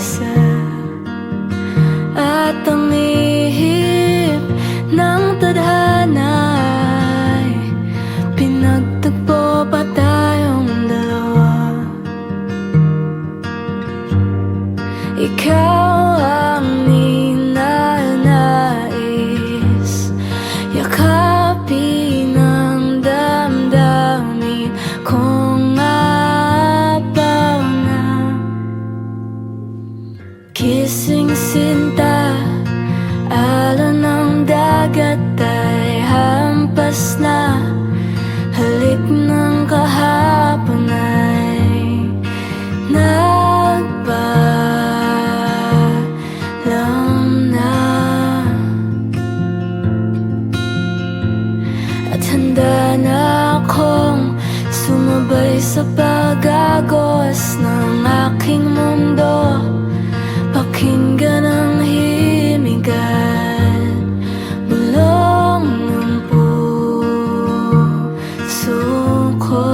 mag-isa. At ang ihip ng tadhana ay pinagtagpo pa tayong dalawa. Ikaw ang ninanais, yakapin ang damdamin kong apaw na. Kising sinta, alon ng dagat ay hampas na. Halik ng kahapon ay nagpaalam na. At handa na akong sumabay sa pag-agos ng aking mundo. Pakinggan ang himigan, bulong ng puso ko.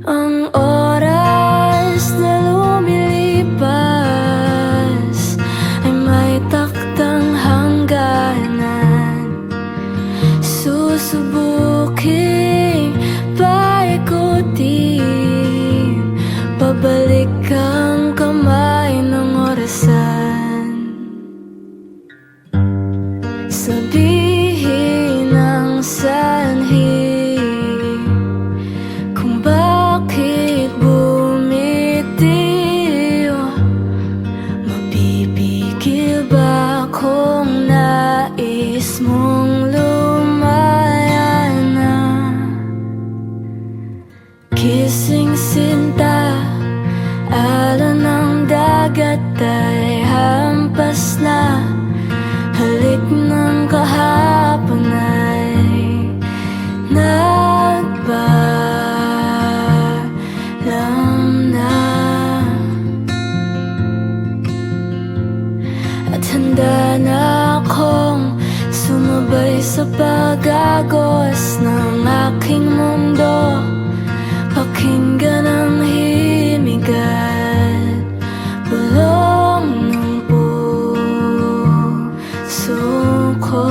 Ang oras na lumilipas ay may taktang hangganan. Susubuking paikutin, pabalik ang kamay ng orasan. Sabihin ang sanhi kung bakit bumitiw. Mapipigil ba kung nais mong lumaya na? Kising sinta, alon ng dagat ay hampas na. Halik ng kahapon ay nagpaalam na. At handa na akong sumabay sa pag-agos ng aking mundo. Pakinggan ang himigan, bulong ng puso ko.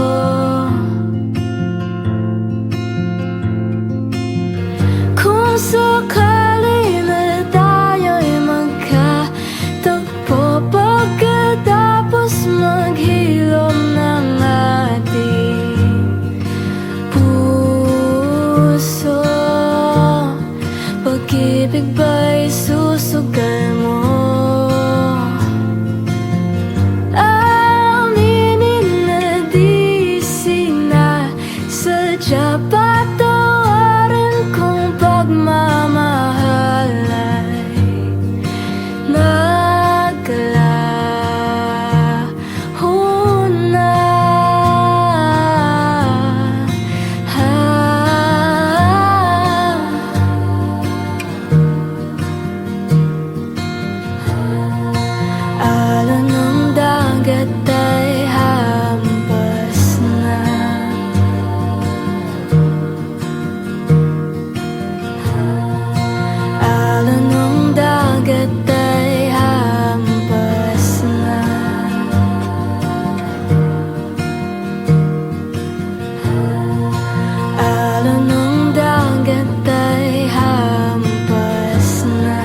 Kung sakali na tayo'y magkatagpo, pagkatapos maghilom ng ating puso, pag-ibig ba'y susugal mo? Aminin na di sinasadya, patawarin kung pagmamahal ay naglaho na. Alon ng dagat ay hampas na. Alon ng dagat ay hampas na. Alon ng dagat ay hampas na.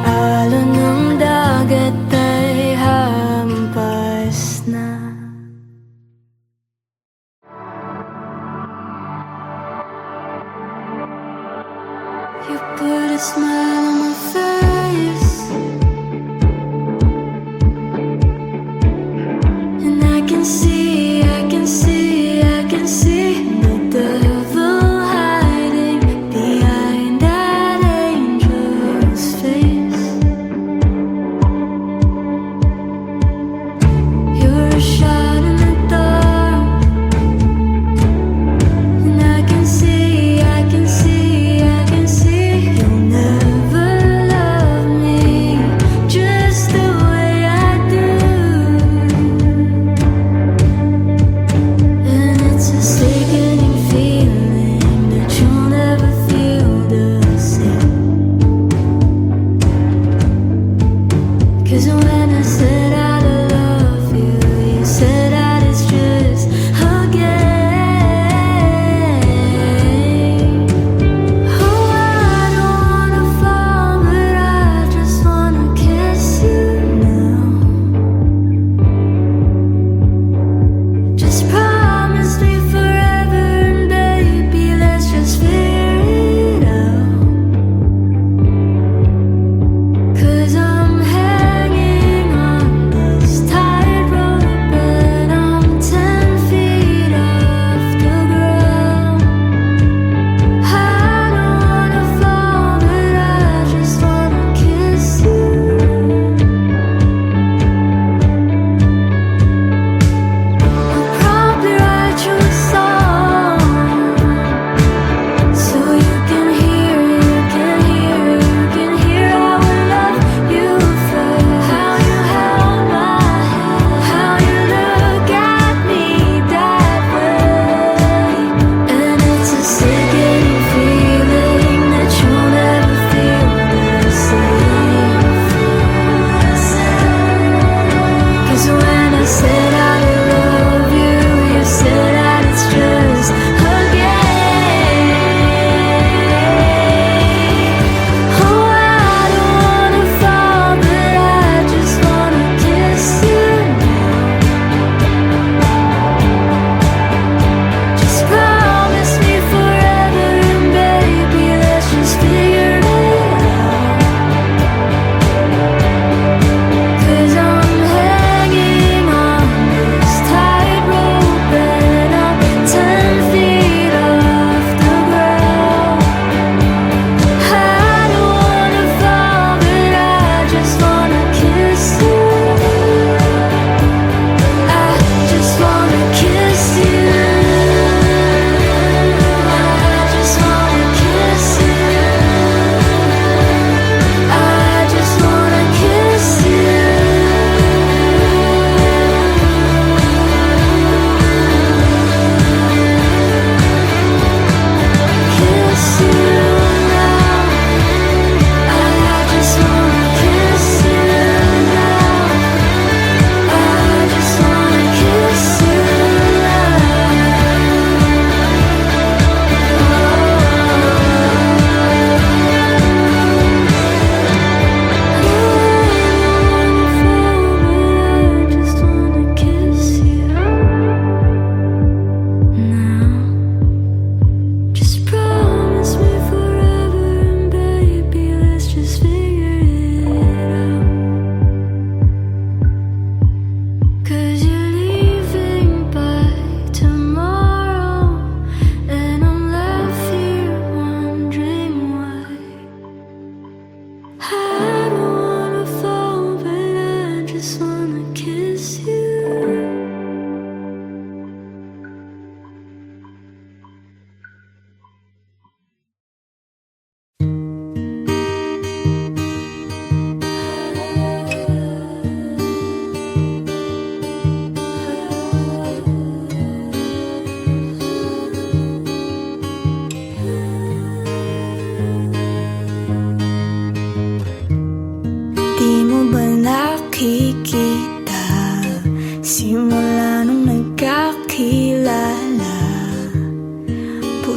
Alon ng dagat ay hampas na. You put a smile on my face, and I can see the devil hiding behind that angel's face. You're a shot in the dark, and I can see you'll never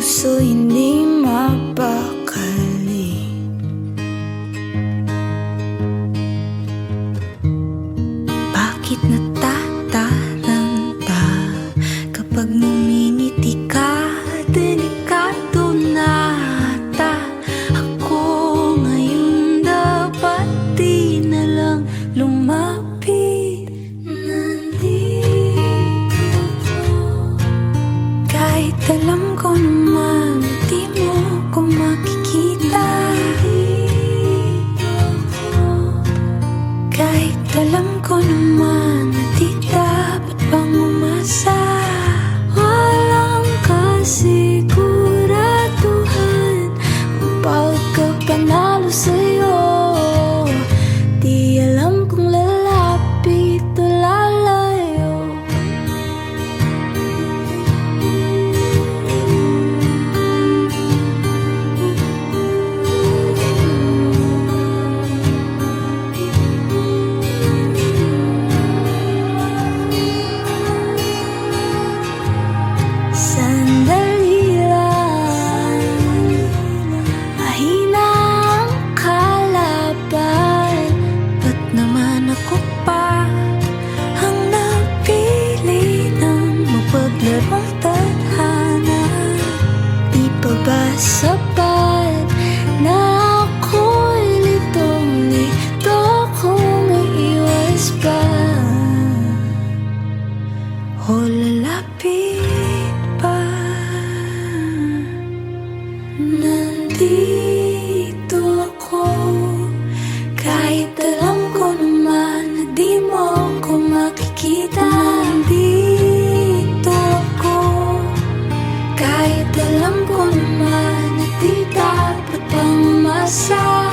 puso hindi mapakali. Bakit natataranta kapag ngumingiti ka? Delikado na ata ako ngayon, dapat di na lang lumapit. Nandito ko, kahit alam ko naman di mo ko makikita. Kahit alam ko naman na di dapat pang umasa. Walang kasiguraduhan ang pagkapanalo sa'yo. Di alam kung lalapit o lalayo. Sandali lang, mahina ang kalaban. Ba't naman ako pa ang napili ng mapaglarong tadhana? Di pa ba sapat na ako'y litong-lito kung iiwas pa? O lalapit pa? Nandito ako, kahit alam ko naman na di mo ko makikita. Nandito ako, kahit alam ko naman na di dapat pang umasa.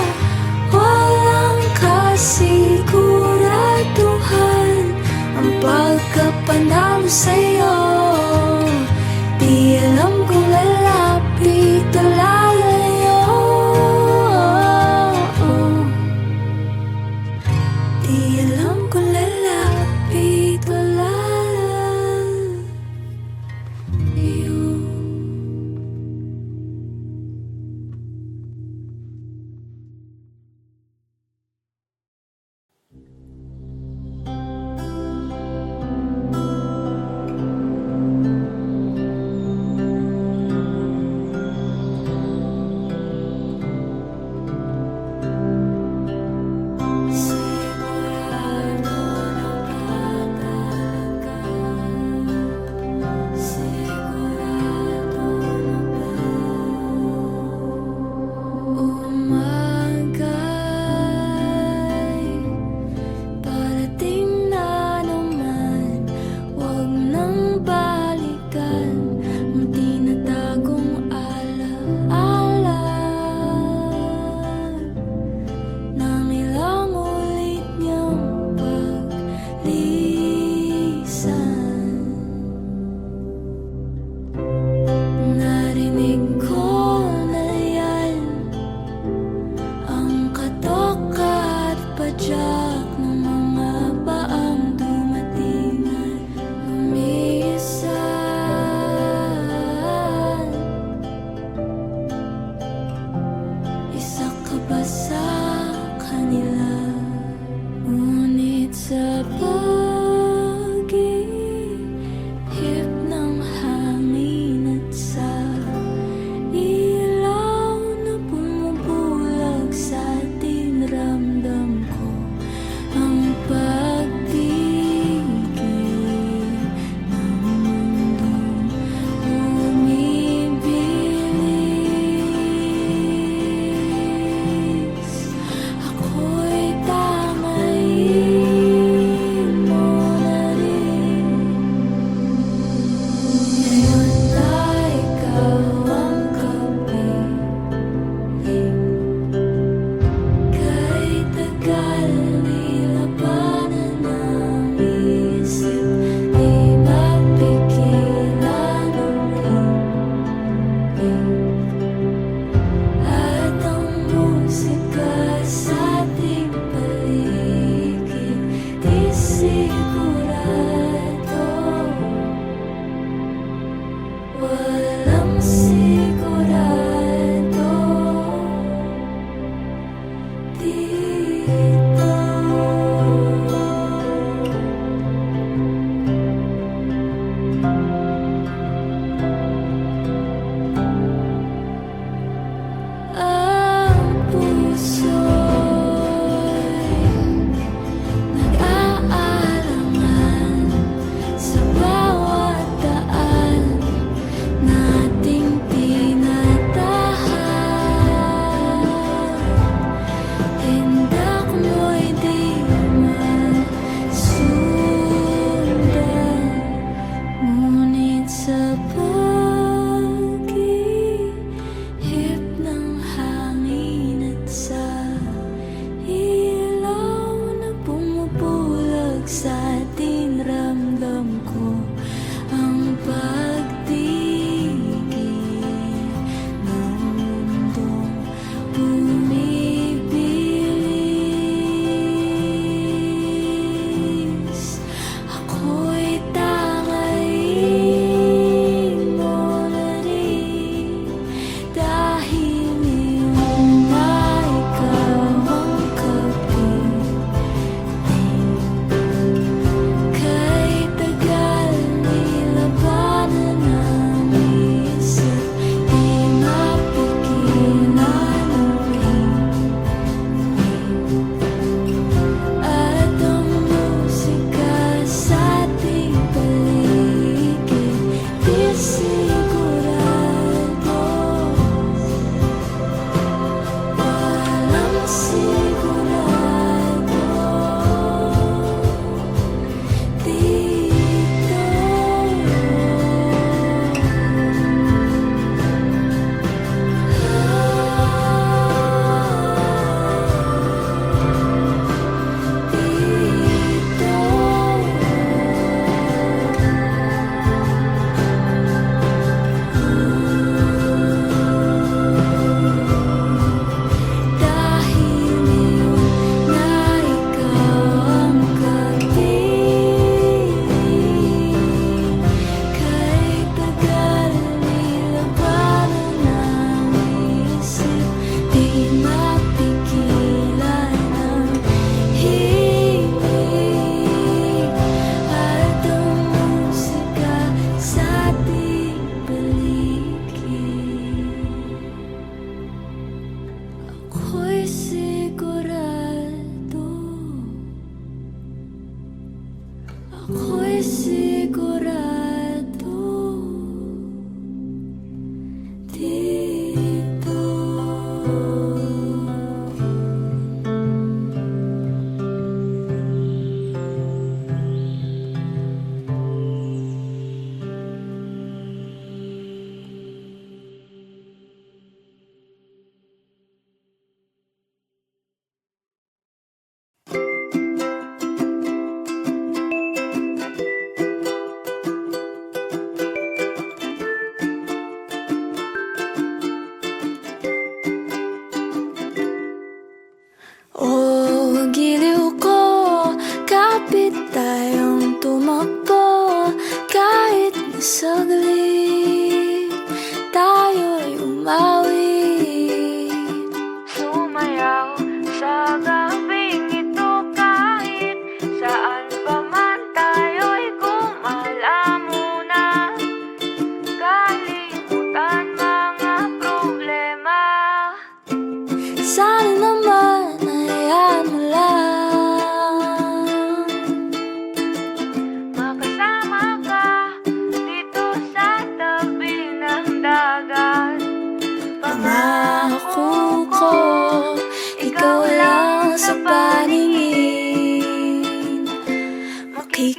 Walang kasiguraduhan ang pagkapanalo sa'yo. Di alam kung lalapit o lalayo. Di alam kung lalapit o lalayo.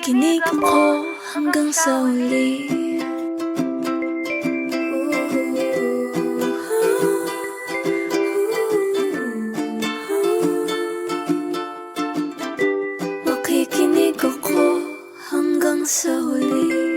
Makikinig ako hanggang sa huli. Makikinig ako hanggang sa huli.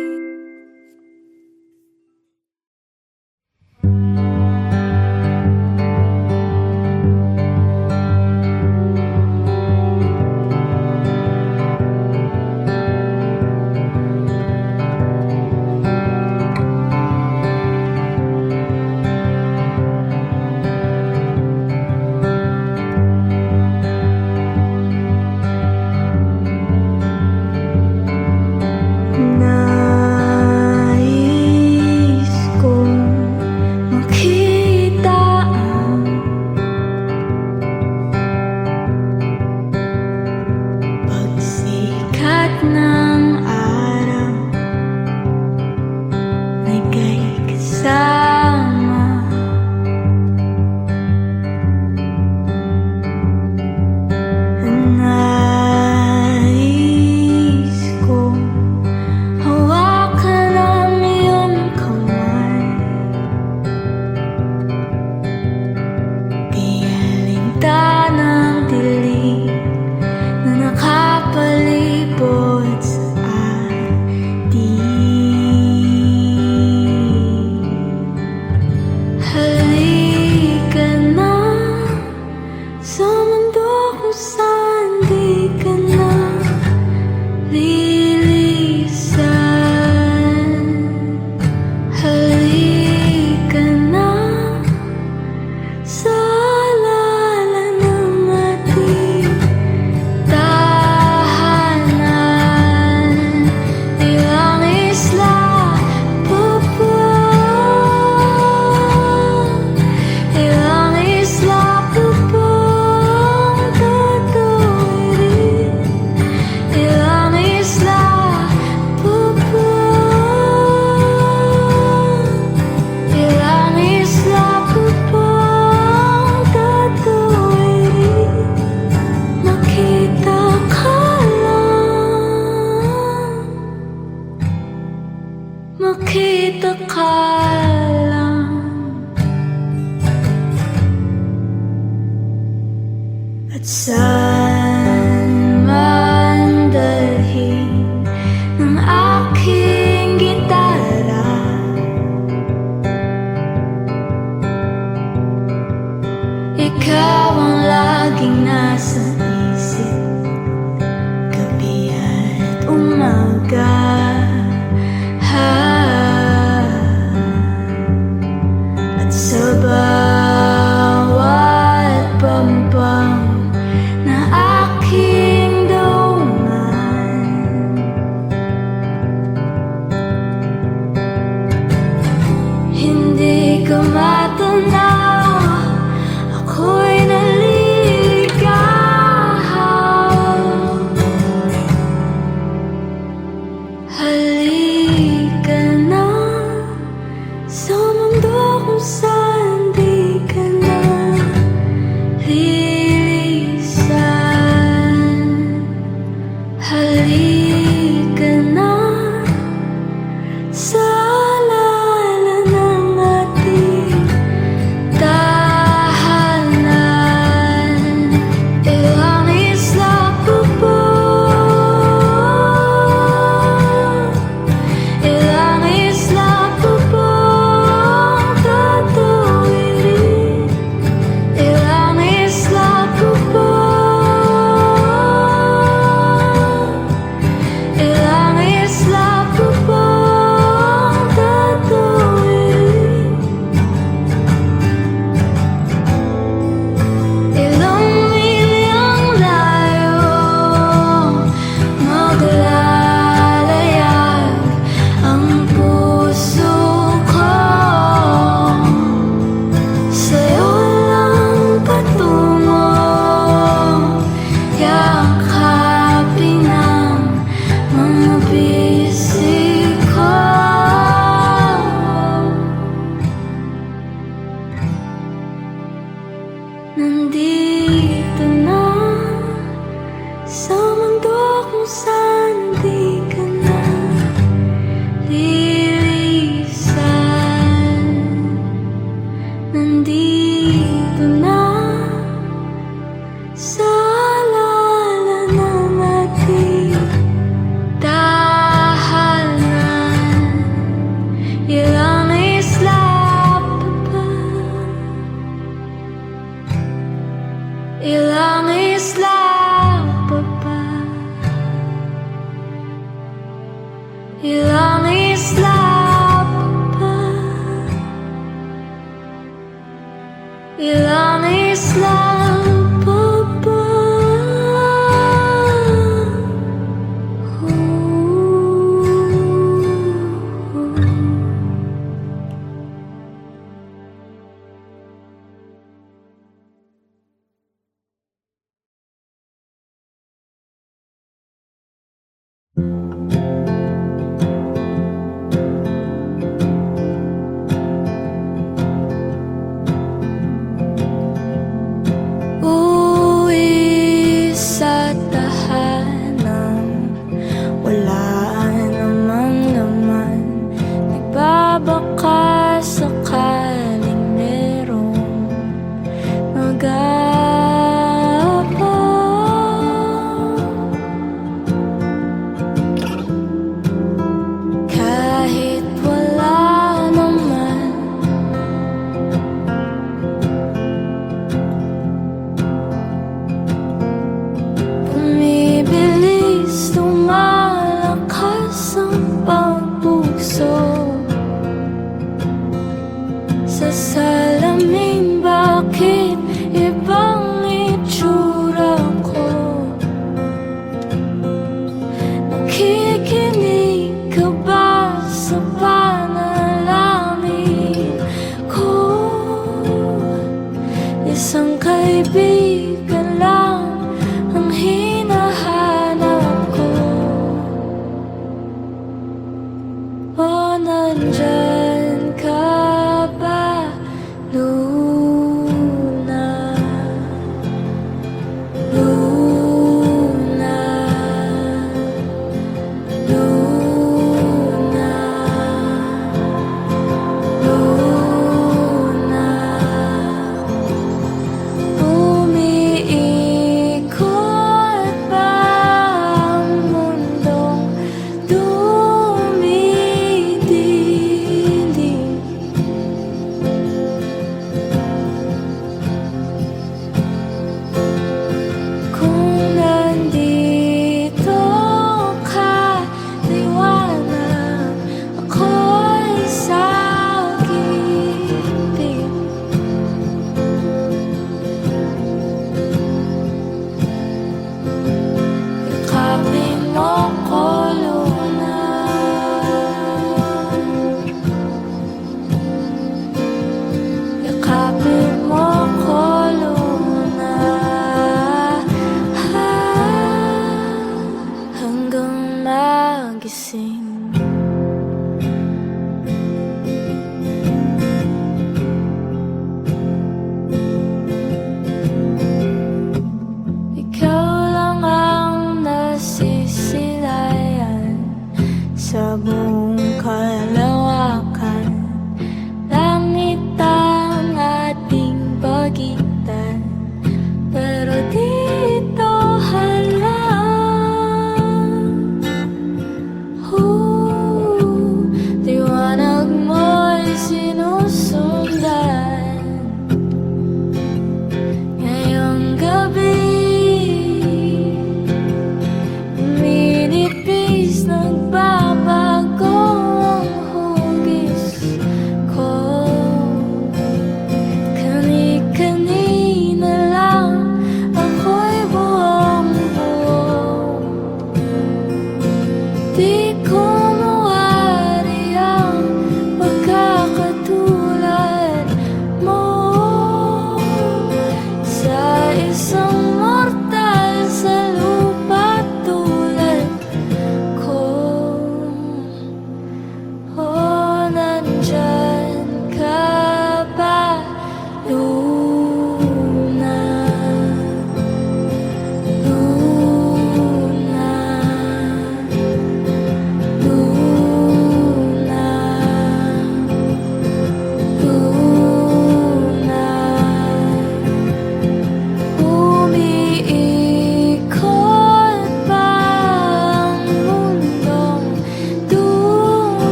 Makita ka lang at saan man dalhin ng aking gitara, ikaw ang laging nasa isip, gabi at umaga. At sa bawat pampang na aking daungan, hindi ka matanaw, ako'y naligaw. Halika na sa mundo kung saan di ka na lilisan. Halika na sa alala ng ating tahanan. Ilang isla pa po, ilang isla pa po ang tatawirin. Ilang isla pa po, ilang isla pa po ang tatawirin. Ilang milyang layo maglalayag ang puso ko, sa'yo lang patungo, yakapin ang mga bisig ko. Nandito na sa mundo kung saan di Ilang isla pa ba? Uwi sa tahanan, wala namang laman. Nagbabaka sakaling merong mag-aabang. Kahit wala naman, bumibilis, lumalakas ang pagpuso. Sa salamin, bakit ibang itsura ko? Nakikinig ka ba sa panalangin ko? Isang kaibigan lang ang hinahanap ko. O nandyan ka ba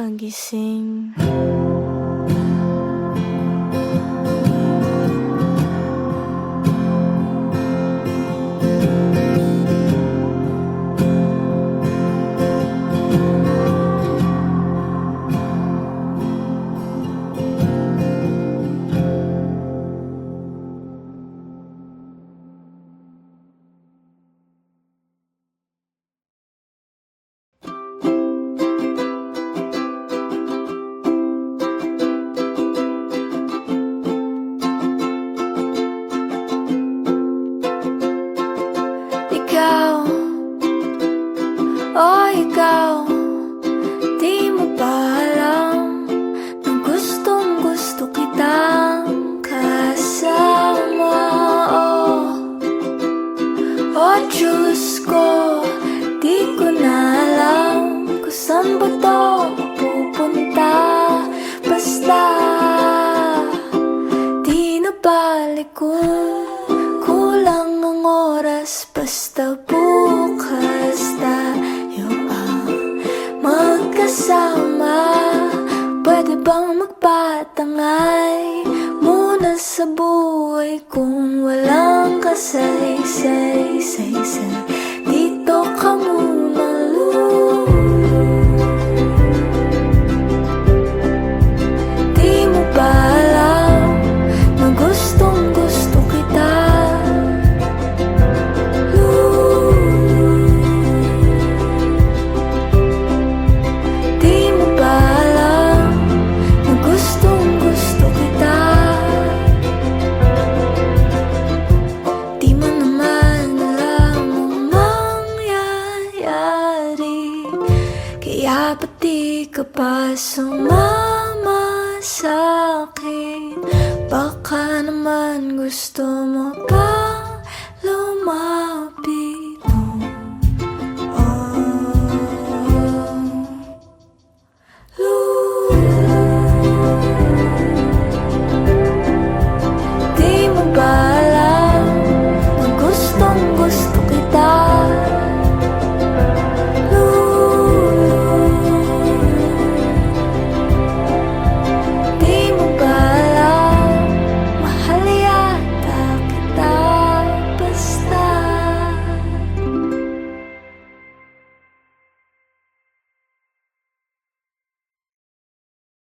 magising. Ikaw, di mo ba alam na gustong gusto kitang kasama? Oh Diyos ko, di ko na alam kung saan ba to mapupunta. Basta di na balik kung kulang ang oras. Basta bukas tayo ang magkasama. Pwede bang magpatangay muna sa buhay kung walang kasay-say? Dito ka muna, di mo ba alam na gustong gusto kita? Kaya ba't di ka pa sumama sa'kin? Baka naman gusto mo pa lumaki.